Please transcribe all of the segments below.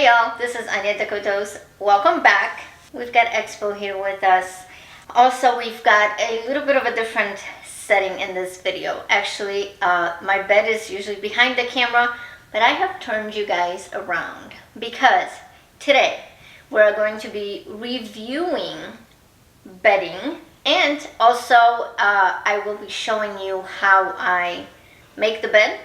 y'all, this is DecoToes. Welcome back. We've got Expo here with us. Also, we've got a little bit of a different setting in this video. Actually, my bed is usually behind the camera, but I have turned you guys around because today we're going to be reviewing bedding, and also I will be showing you how I make the bed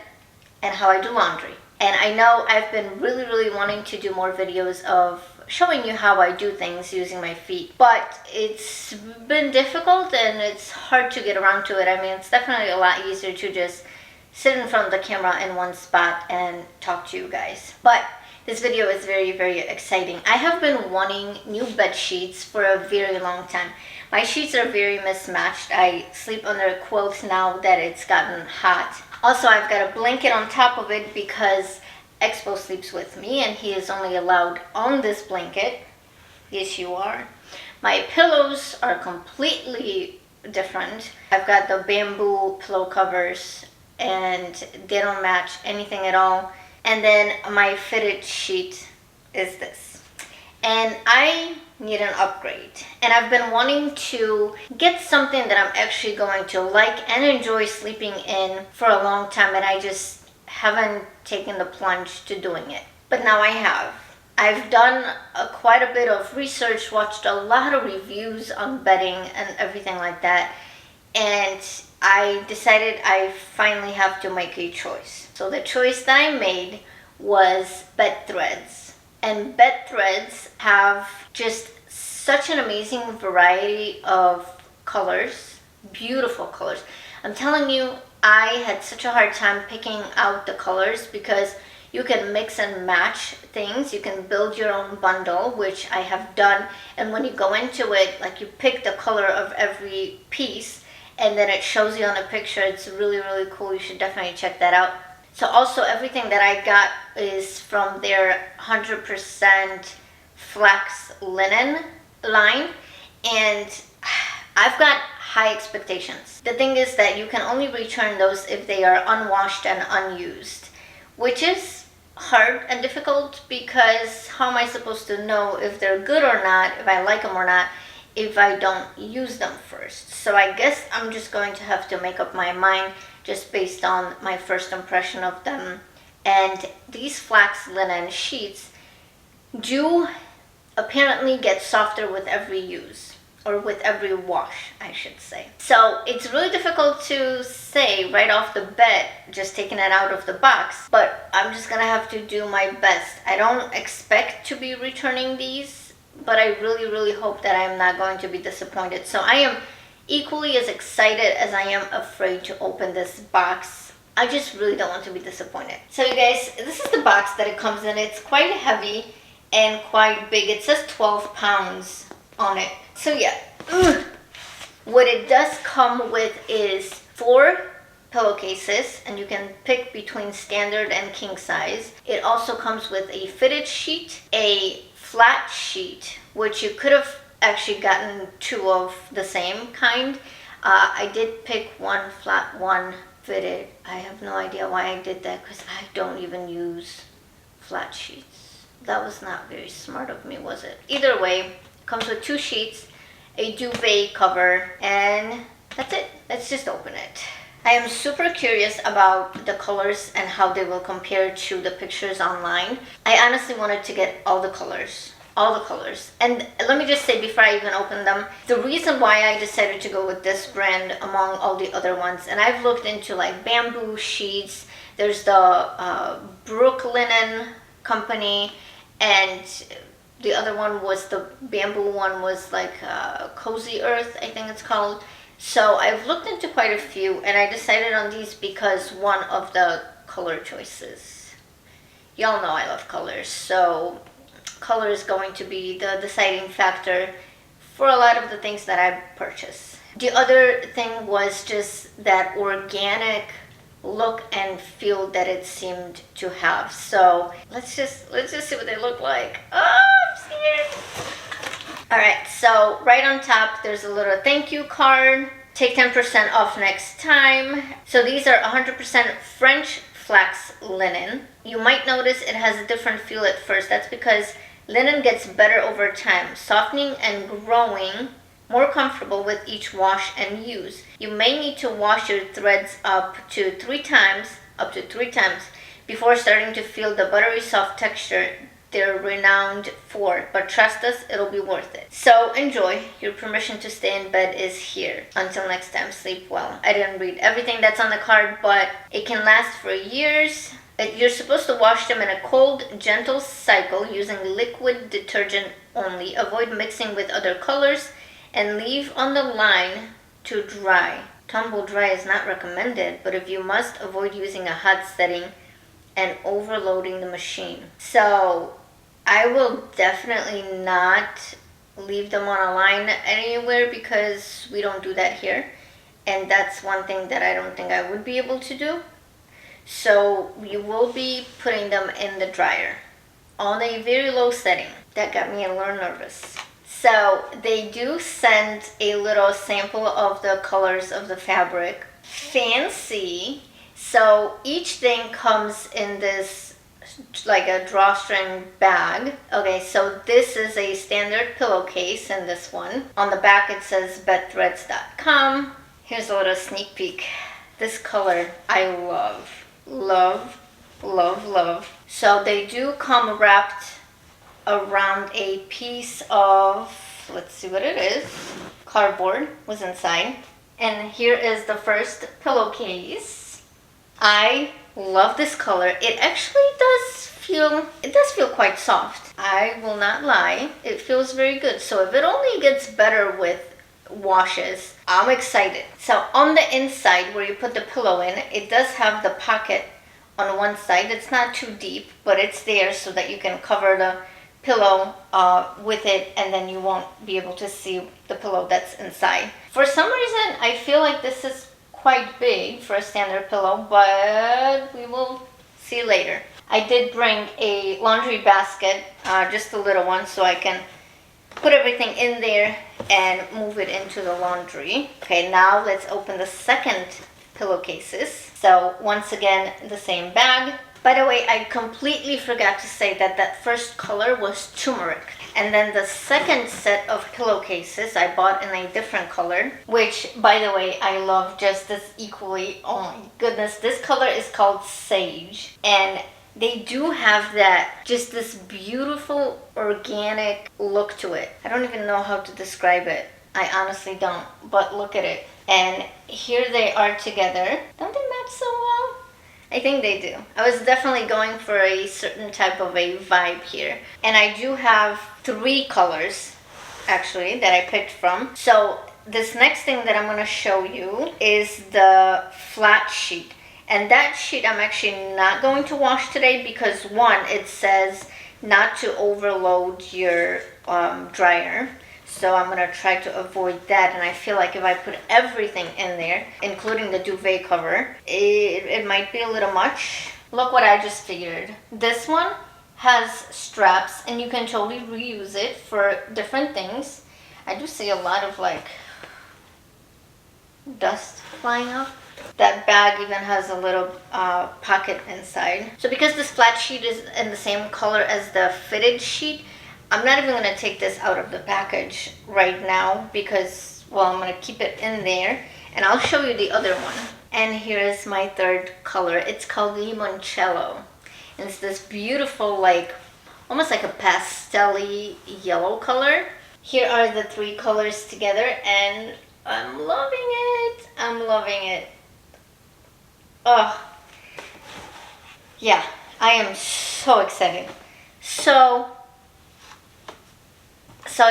and how I do laundry. And I know I've been really wanting to do more videos of showing you how I do things using my feet, but it's been difficult and it's hard to get around to it. I mean, it's definitely a lot easier to just sit in front of the camera in one spot and talk to you guys. But this video is very exciting. I have been wanting new bed sheets for a very long time. My sheets are very mismatched. I sleep under a quilt now that it's gotten hot. Also, I've got a blanket on top of it because Expo sleeps with me and he is only allowed on this blanket. Yes, you are. My pillows are completely different. I've got the bamboo pillow covers and they don't match anything at all. And then my fitted sheet is this. And I need an upgrade. And I've been wanting to get something that I'm actually going to like and enjoy sleeping in for a long time, and I just haven't taken the plunge to doing it. But now I have. I've done quite a bit of research, watched a lot of reviews on bedding and everything like that, and I decided I finally have to make a choice. So the choice that I made was bed threads. And bed threads have just such an amazing variety of colors, beautiful colors. I'm telling you, I had such a hard time picking out the colors because you can mix and match things. You can build your own bundle, which I have done. And when you go into it, like, you pick the color of every piece and then it shows you on a picture. It's really cool. You should definitely check that out. So also everything that I got is from their 100% Flax linen line, and I've got high expectations. The thing is that you can only return those if they are unwashed and unused, which is hard and difficult because how am I supposed to know if they're good or not, if I like them or not, if I don't use them first? So I guess I'm just going to have to make up my mind just based on my first impression of them. And these flax linen sheets do apparently get softer with every use, or with every wash, I should say. So it's really difficult to say right off the bat, just taking it out of the box, but I'm just gonna have to do my best. I don't expect to be returning these, but I really hope that I'm not going to be disappointed. So I am equally as excited as I am afraid to open this box. I just really don't want to be disappointed. So you guys, this is the box that it comes in. It's quite heavy and quite big. It says 12 pounds on it. So yeah, what it does come with is 4 pillowcases, and you can pick between standard and king size. It also comes with a fitted sheet, a flat sheet, which you could have actually gotten 2 of the same kind. I did pick 1 flat, 1 fitted. I have no idea why I did that because I don't even use flat sheets. That was not very smart of me, was it? Either way, it comes with 2 sheets, a duvet cover, and that's it. Let's just open it. I am super curious about the colors and how they will compare to the pictures online. I honestly wanted to get all the colors. And let me just say before I even open them, the reason why I decided to go with this brand among all the other ones, and I've looked into like bamboo sheets, there's the Brooklinen company, and the other one was the bamboo one was like Cozy Earth, I think it's called. So I've looked into quite a few, and I decided on these because one of the color choices. Y'all know I love colors, so color is going to be the deciding factor for a lot of the things that I purchase. The other thing was just that organic look and feel that it seemed to have. So let's just see what they look like. Oh, I'm scared. All right, so right on top there's a little thank you card. Take 10% off next time. So these are 100% French Flax linen. You might notice it has a different feel at first. That's because linen gets better over time, softening and growing more comfortable with each wash and use. You may need to wash your threads up to three times before starting to feel the buttery soft texture they're renowned for, but trust us, it'll be worth it. So enjoy. Your permission to stay in bed is here. Until next time, sleep well. I didn't read everything that's on the card, but it can last for years. You're supposed to wash them in a cold, gentle cycle using liquid detergent only. Avoid mixing with other colors and leave on the line to dry. Tumble dry is not recommended, but if you must, avoid using a hot setting and overloading the machine. So I will definitely not leave them on a line anywhere because we don't do that here. And that's one thing that I don't think I would be able to do. So you will be putting them in the dryer on a very low setting. That got me a little nervous. So they do send a little sample of the colors of the fabric. Fancy. So each thing comes in this like a drawstring bag. Okay, so this is a standard pillowcase in this one. On the back it says bedthreads.com. Here's a little sneak peek. This color I love. Love, love, love. So they do come wrapped around a piece of, let's see what it is. Cardboard was inside. And here is the first pillowcase. I love this color. It actually does feel quite soft. I will not lie. It feels very good. So if it only gets better with washes, I'm excited. So on the inside where you put the pillow in, it does have the pocket on one side. It's not too deep, but it's there so that you can cover the pillow with it, and then you won't be able to see the pillow that's inside. For some reason, I feel like this is quite big for a standard pillow, but we will see later. I did bring a laundry basket, just a little one, so I can put everything in there and move it into the laundry. Okay, now let's open the second pillowcases. So once again, the same bag. By the way, I completely forgot to say that that first color was turmeric. And then the second set of pillowcases I bought in a different color, which, by the way, I love just as equally. Oh my goodness, this color is called Sage. And they do have that, just this beautiful organic look to it. I don't even know how to describe it. I honestly don't, but look at it. And here they are together. Don't they match so well? I think they do. I was definitely going for a certain type of a vibe here. And I do have 3 colors, actually, that I picked from. So this next thing that I'm going to show you is the flat sheet. And that sheet I'm actually not going to wash today because, one, it says not to overload your dryer. So I'm going to try to avoid that. And I feel like if I put everything in there, including the duvet cover, it might be a little much. Look what I just figured. This one has straps and you can totally reuse it for different things. I do see a lot of like dust flying up. That bag even has a little pocket inside. So because this flat sheet is in the same color as the fitted sheet, I'm not even going to take this out of the package right now because, well, I'm going to keep it in there. And I'll show you the other one. And here's my third color. It's called Limoncello. And it's this beautiful, like, almost like a pastel-y yellow color. Here are the 3 colors together, and I'm loving it. I'm loving it. Oh, yeah, I am so excited. So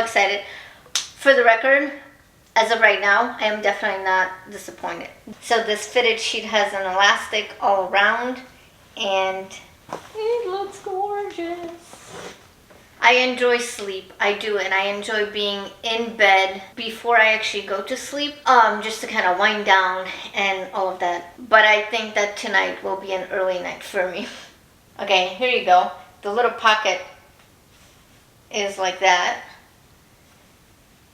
excited. For the record, as of right now, I am definitely not disappointed. So this fitted sheet has an elastic all around, and it looks gorgeous. I enjoy sleep, I do, and I enjoy being in bed before I actually go to sleep, just to kind of wind down and all of that. But I think that tonight will be an early night for me. Okay, here you go. The little pocket is like that.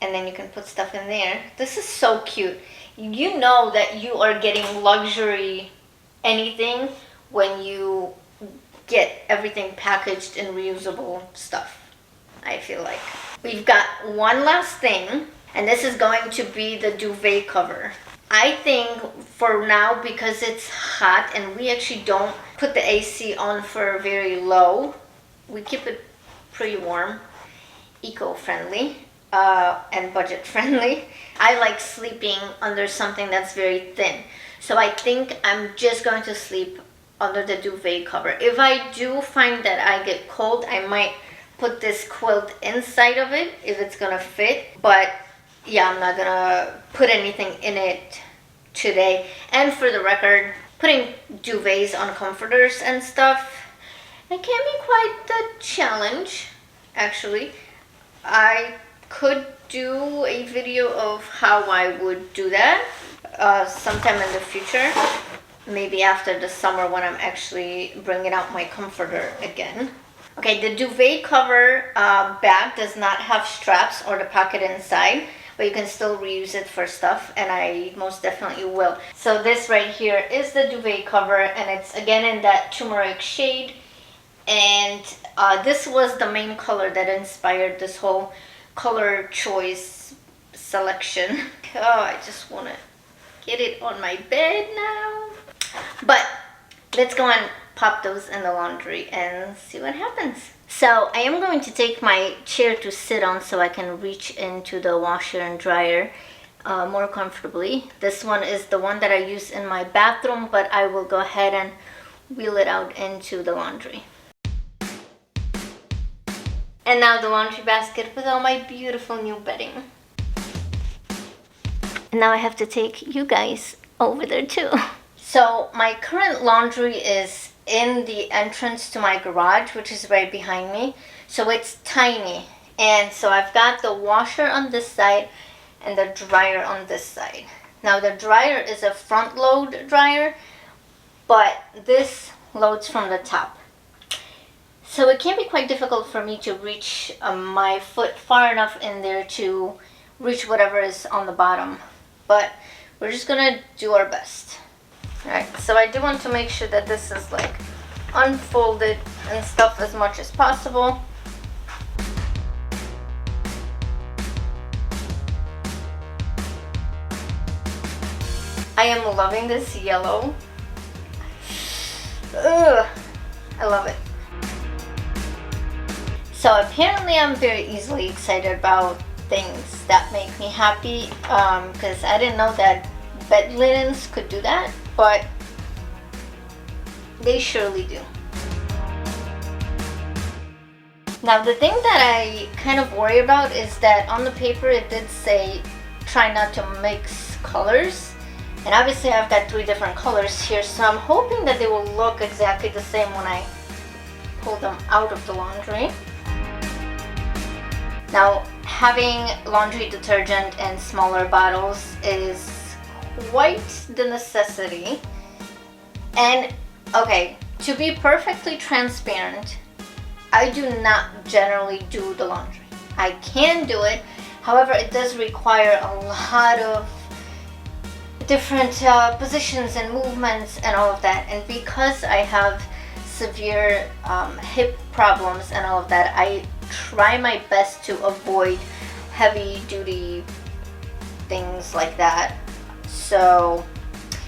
And then you can put stuff in there. This is so cute. You know that you are getting luxury anything when you get everything packaged in reusable stuff, I feel like. We've got one last thing, and this is going to be the duvet cover. I think for now, because it's hot and we actually don't put the AC on for very low, we keep it pretty warm, eco-friendly, and budget-friendly. I like sleeping under something that's very thin. So I think I'm just going to sleep under the duvet cover. If I do find that I get cold, I might put this quilt inside of it if it's gonna fit. But yeah, I'm not gonna put anything in it today. And for the record, putting duvets on comforters and stuff, it can be quite the challenge, actually. I could do a video of how I would do that sometime in the future. Maybe after the summer when I'm actually bringing out my comforter again. Okay, the duvet cover bag does not have straps or the pocket inside, but you can still reuse it for stuff, and I most definitely will. So this right here is the duvet cover, and it's again in that turmeric shade. And this was the main color that inspired this whole color choice selection. Oh, I just want to get it on my bed now. But let's go and pop those in the laundry and see what happens. So I am going to take my chair to sit on so I can reach into the washer and dryer more comfortably. This one is the one that I use in my bathroom, but I will go ahead and wheel it out into the laundry. And now the laundry basket with all my beautiful new bedding. And now I have to take you guys over there too. So my current laundry is in the entrance to my garage, which is right behind me. So it's tiny. And so I've got the washer on this side and the dryer on this side. Now the dryer is a front load dryer, but this loads from the top. So it can be quite difficult for me to reach my foot far enough in there to reach whatever is on the bottom. But we're just gonna do our best. Alright, so I do want to make sure that this is like unfolded and stuff as much as possible. I am loving this yellow. Ugh, I love it. So apparently I'm very easily excited about things that make me happy, because I didn't know that bed linens could do that, but they surely do. Now the thing that I kind of worry about is that on the paper it did say try not to mix colors, and obviously I've got 3 different colors here, so I'm hoping that they will look exactly the same when I pull them out of the laundry. Now, having laundry detergent in smaller bottles is quite the necessity. And, okay, to be perfectly transparent, I do not generally do the laundry. I can do it, however, it does require a lot of different positions and movements and all of that. And because I have severe hip problems and all of that, I try my best to avoid heavy duty things like that. So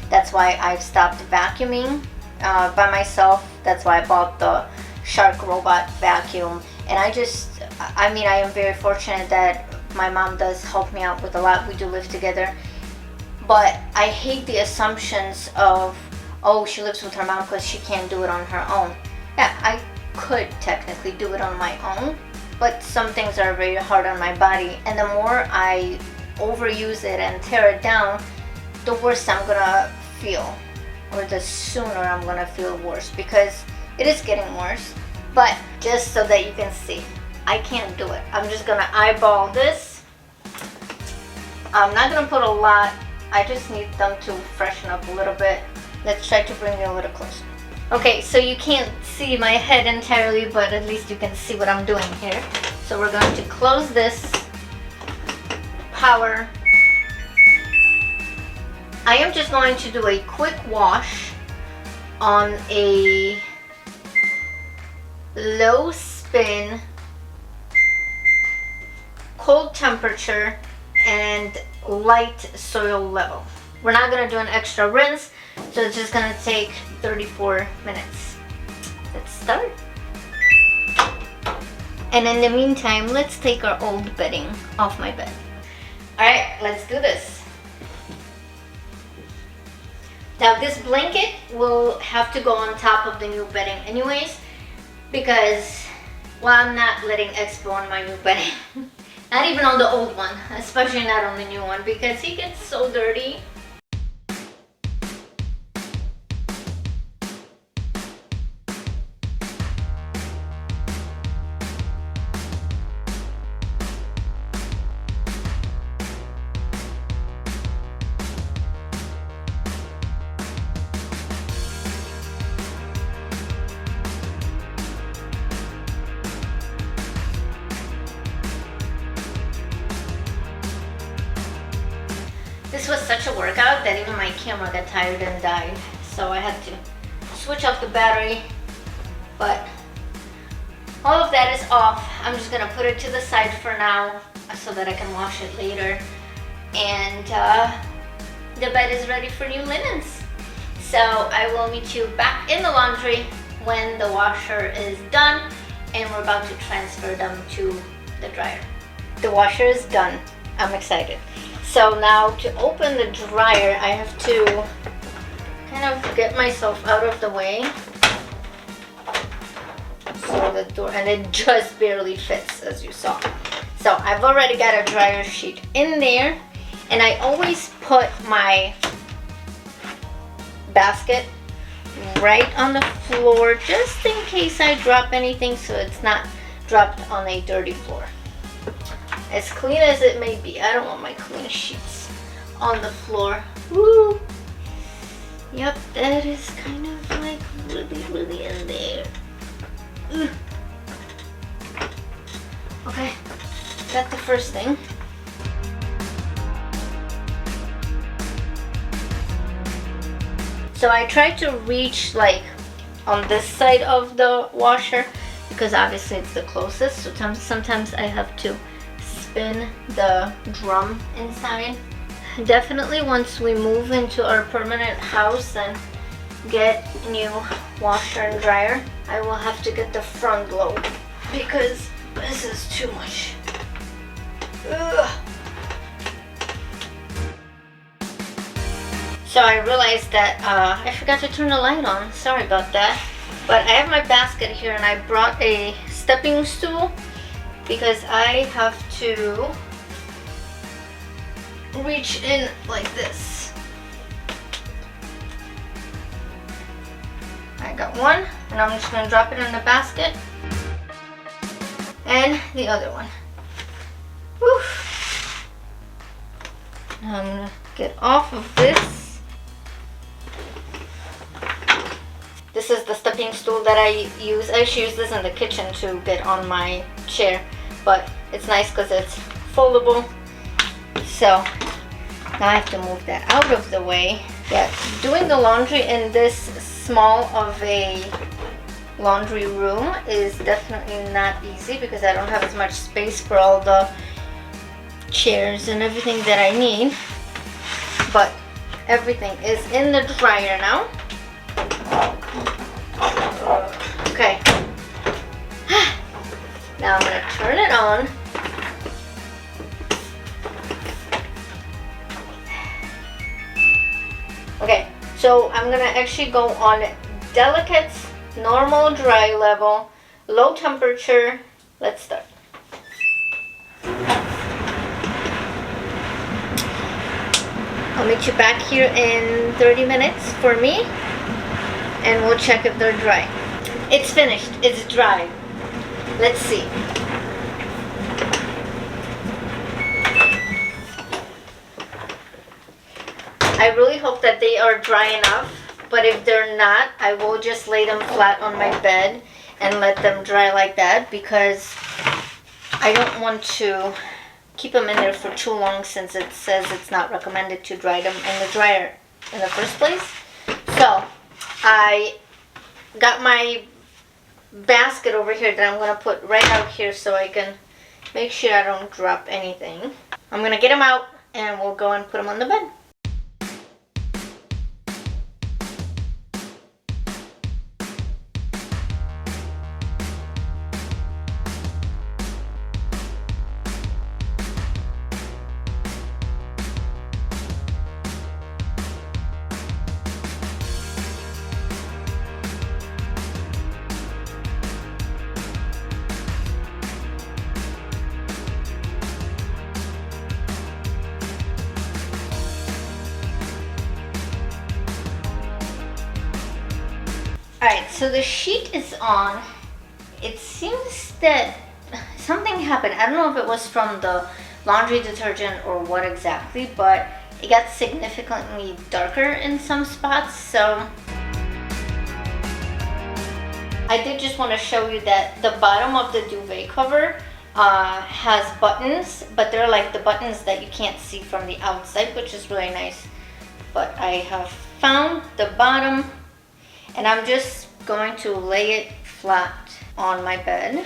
that's why I've stopped vacuuming by myself. That's why I bought the Shark robot vacuum. And I am very fortunate that my mom does help me out with a lot. We do live together. But I hate the assumptions of, oh, she lives with her mom because she can't do it on her own. Yeah, I could technically do it on my own, but some things are very hard on my body, and the more I overuse it and tear it down, the worse I'm gonna feel, or the sooner I'm gonna feel worse, because it is getting worse. But just so that you can see, I can't do it. I'm just gonna eyeball this. I'm not gonna put a lot, I just need them to freshen up a little bit. Let's try to bring it a little closer. Okay, so you can't see my head entirely, but at least you can see what I'm doing here. So we're going to close this, power. I am just going to do a quick wash on a low spin, cold temperature, and light soil level. We're not gonna do an extra rinse, so it's just gonna take 34 minutes. Let's start. And in the meantime, let's take our old bedding off my bed. All right, let's do this. Now this blanket will have to go on top of the new bedding anyways, because, well, I'm not letting Expo on my new bedding. Not even on the old one, especially not on the new one, because he gets so dirty. This was such a workout that even my camera got tired and died. So I had to switch off the battery. But all of that is off. I'm just gonna put it to the side for now so that I can wash it later. And the bed is ready for new linens. So I will meet you back in the laundry when the washer is done and we're about to transfer them to the dryer. The washer is done. I'm excited. So now to open the dryer, I have to kind of get myself out of the way. So the door, and it just barely fits, as you saw. So I've already got a dryer sheet in there, and I always put my basket right on the floor just in case I drop anything, so it's not dropped on a dirty floor. As clean as it may be. I don't want my clean sheets on the floor. Woo! Yep, that is kind of like really in there. Ugh. Okay, got the first thing. So I try to reach like on this side of the washer because obviously it's the closest. So sometimes I have to spin the drum inside. Definitely once we move into our permanent house and get new washer and dryer, I will have to get the front load because this is too much. Ugh. So I realized that I forgot to turn the light on. Sorry about that. But I have my basket here and I brought a stepping stool because I have to reach in like this. I got one, and I'm just going to drop it in the basket. And the other one. Whew. Now I'm going to get off of this. This is the stepping stool that I use. I actually use this in the kitchen to get on my chair, but it's nice because it's foldable. So now I have to move that out of the way. Yeah, doing the laundry in this small of a laundry room is definitely not easy because I don't have as much space for all the chairs and everything that I need. But everything is in the dryer now. Okay. Now I'm going to turn it on. Okay, so I'm going to actually go on delicate, normal dry level, low temperature. Let's start. I'll meet you back here in 30 minutes for me, and we'll check if they're dry. It's finished. It's dry. Let's see. I really hope that they are dry enough, but if they're not, I will just lay them flat on my bed and let them dry like that because I don't want to keep them in there for too long since it says it's not recommended to dry them in the dryer in the first place. So I got my basket over here that I'm going to put right out here so I can make sure I don't drop anything. I'm going to get them out and we'll go and put them on the bed. Alright, so the sheet is on. It seems that something happened. I don't know if it was from the laundry detergent or what exactly, but it got significantly darker in some spots. So I did just want to show you that the bottom of the duvet cover has buttons, but they're like the buttons that you can't see from the outside, which is really nice. But I have found the bottom, and I'm just going to lay it flat on my bed.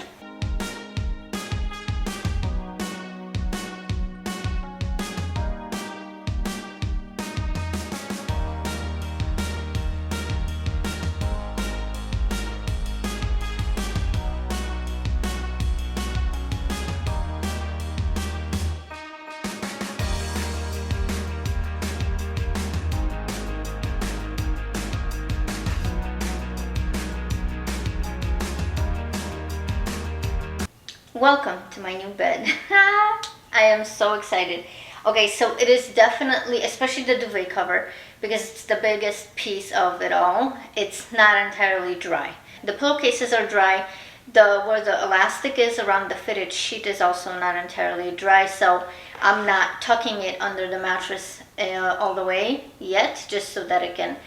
Welcome to my new bed. I am so excited. Okay, so it is definitely, especially the duvet cover, because it's the biggest piece of it all, it's not entirely dry. The pillowcases are dry. Where the elastic is around the fitted sheet is also not entirely dry, so I'm not tucking it under the mattress all the way yet, just so that it can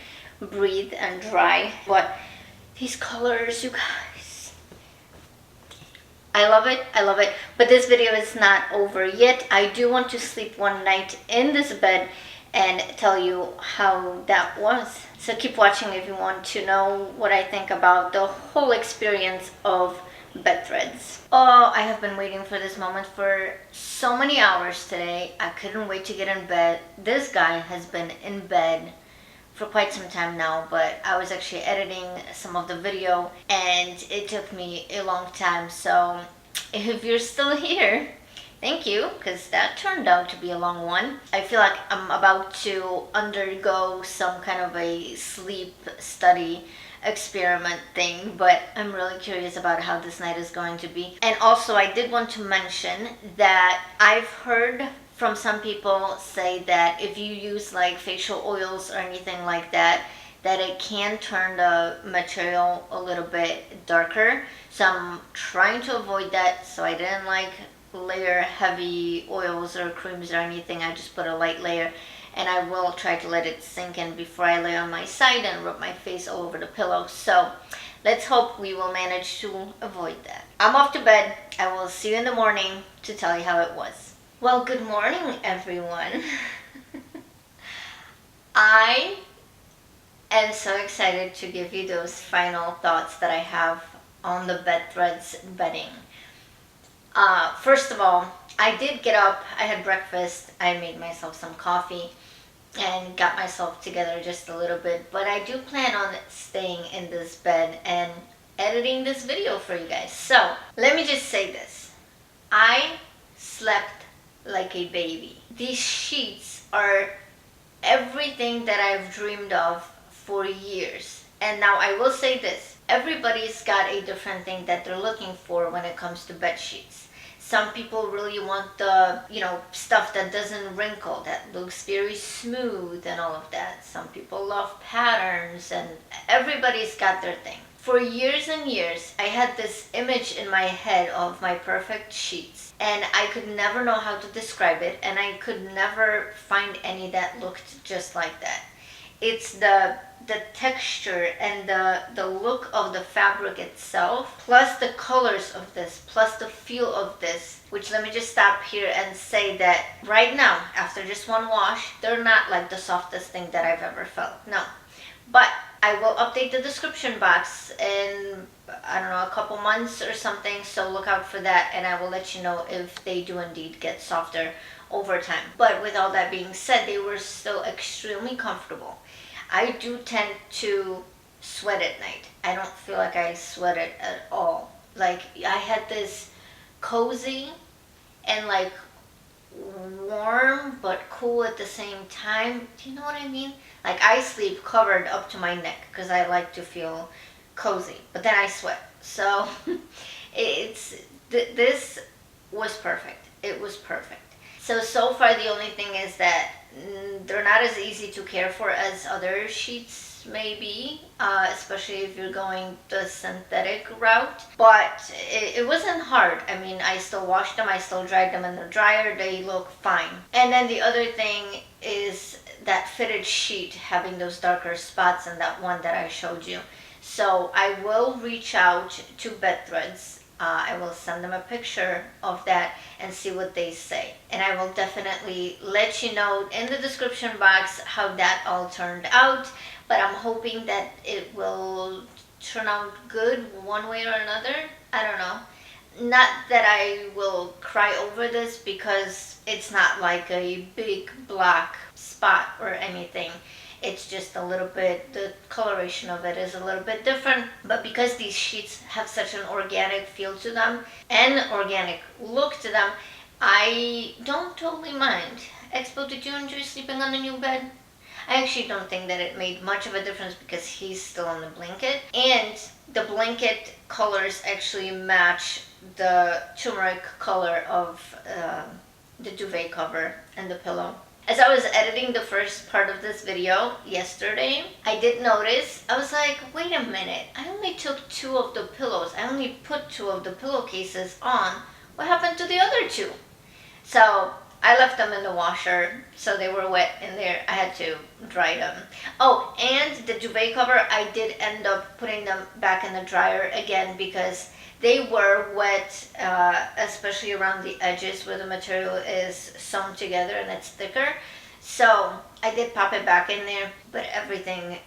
breathe and dry. But these colors, you guys, I love it, I love it. But this video is not over yet. I do want to sleep one night in this bed and tell you how that was. So keep watching if you want to know what I think about the whole experience of bed threads. Oh, I have been waiting for this moment for so many hours today. I couldn't wait to get in bed. This guy has been in bed for quite some time now, but I was actually editing some of the video and it took me a long time. So if you're still here, thank you, because that turned out to be a long one. I feel like I'm about to undergo some kind of a sleep study experiment thing, but I'm really curious about how this night is going to be. And also, I did want to mention that I've heard from some people say that if you use like facial oils or anything like that, that it can turn the material a little bit darker. So I'm trying to avoid that, so I didn't like layer heavy oils or creams or anything. I just put a light layer, and I will try to let it sink in before I lay on my side and rub my face all over the pillow. So let's hope we will manage to avoid that. I'm off to bed. I will see you in the morning to tell you how it was. Well, good morning, everyone. I am so excited to give you those final thoughts that I have on the bed threads bedding. First of all, I did get up, I had breakfast, I made myself some coffee and got myself together just a little bit, but I do plan on staying in this bed and editing this video for you guys. So let me just say this. I slept like a baby. These sheets are everything that I've dreamed of for years. And now I will say this. Everybody's got a different thing that they're looking for when it comes to bed sheets. Some people really want the, stuff that doesn't wrinkle, that looks very smooth and all of that. Some people love patterns, and everybody's got their thing. For years and years, I had this image in my head of my perfect sheets, and I could never know how to describe it, and I could never find any that looked just like that. It's the texture and the look of the fabric itself, plus the colors of this, plus the feel of this, which let me just stop here and say that right now, after just one wash, they're not like the softest thing that I've ever felt. No. But I will update the description box in, I don't know, a couple months or something, so look out for that, and I will let you know if they do indeed get softer over time. But with all that being said, they were still extremely comfortable. I do tend to sweat at night. I don't feel like I sweated at all. Like, I had this cozy and like warm but cool at the same time. Do you know what I mean? Like, I sleep covered up to my neck because I like to feel cozy, but then I sweat. So this was perfect. It was perfect. So far the only thing is that they're not as easy to care for as other sheets may be, especially if you're going the synthetic route. But it wasn't hard. I mean, I still washed them, I still dried them in the dryer, they look fine. And then the other thing is that fitted sheet having those darker spots in that one that I showed you. So I will reach out to Bed Threads. I will send them a picture of that and see what they say. And I will definitely let you know in the description box how that all turned out. But I'm hoping that it will turn out good one way or another. I don't know. Not that I will cry over this because it's not like a big black spot or anything. It's just a little bit, the coloration of it is a little bit different. But because these sheets have such an organic feel to them and organic look to them, I don't totally mind. Expo, did you enjoy sleeping on the new bed? I actually don't think that it made much of a difference because he's still on the blanket. And the blanket colors actually match the turmeric color of the duvet cover and the pillow. As I was editing the first part of this video yesterday, I did notice, I was like, wait a minute, I only took 2 of the pillows. I only put 2 of the pillowcases on. What happened to the other 2? So I left them in the washer, so they were wet in there. I had to dry them. Oh, and the duvet cover, I did end up putting them back in the dryer again because they were wet, especially around the edges where the material is sewn together and it's thicker. So I did pop it back in there, but everything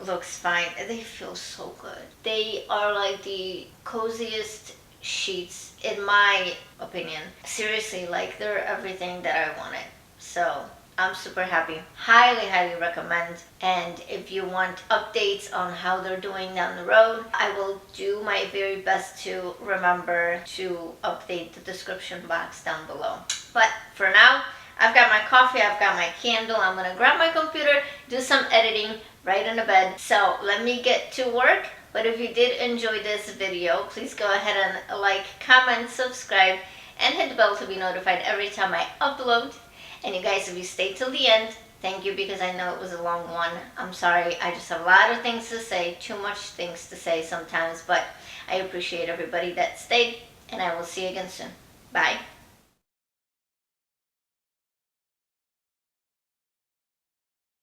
looks fine. They feel so good. They are like the coziest sheets in my opinion. Seriously, like they're everything that I wanted. So I'm super happy. Highly, highly recommend. And if you want updates on how they're doing down the road, I will do my very best to remember to update the description box down below. But for now, I've got my coffee, I've got my candle. I'm gonna grab my computer, do some editing right in the bed. So let me get to work. But if you did enjoy this video, please go ahead and like, comment, subscribe, and hit the bell to be notified every time I upload. And you guys, if you stayed till the end, thank you, because I know it was a long one. I'm sorry, I just have a lot of things to say, too much things to say sometimes, but I appreciate everybody that stayed, and I will see you again soon. Bye.